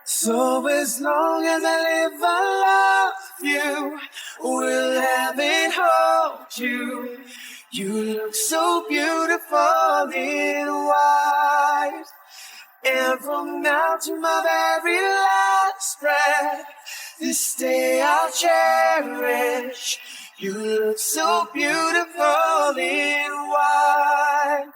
So as long as I live, I love you. Will have and hold you. You look so beautiful in white. And from now to my very last breath, this day I'll cherish. You look so beautiful in white.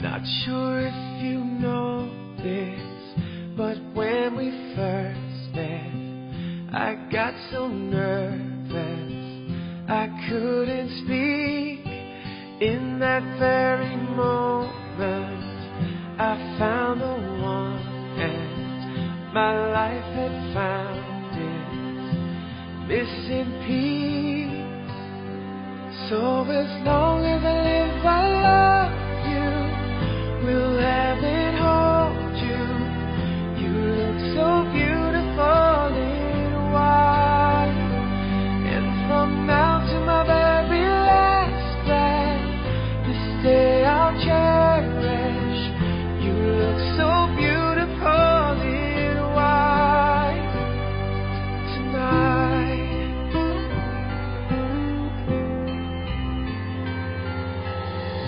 Not sure if you know this, but when we first met, I got so nervous I couldn't speak. In that very moment, I found the one, and my life had found its missing piece. So as long as I live, I love you. Will have and hold you. You look so beautiful in white. And from now to my very last breath, this day I'll cherish. You look so beautiful in white tonight.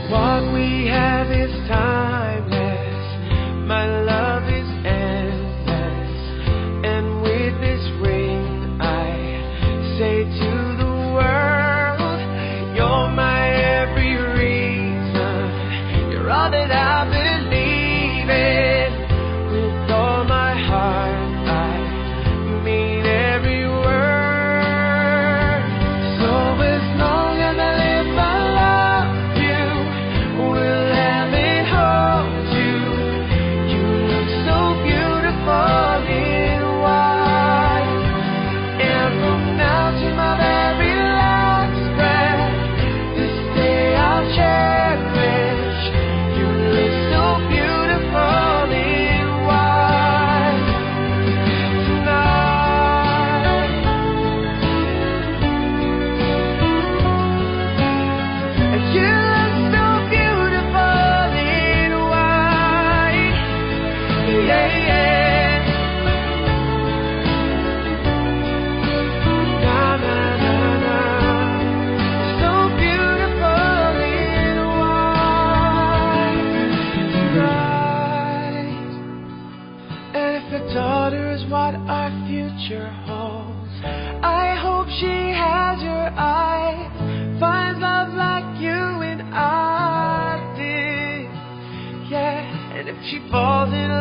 What we have is timeless. My love is endless. And with this ring, I say to the world, you're my every reason. You're all that I believe in. With all my heart, I mean every word. So as long as I live, I love you. Will have and hold you. You look so beautiful in white. And from now to my very last breath, this day I'll cherish. You look so beautiful in white tonight. And you look so beautiful in white. Yeah, yeah. Na, na, na, na. So beautiful in white tonight. And if a daughter is what our future holds, I hope she has your eyes, finds love like you and I did. Yeah, and if she falls in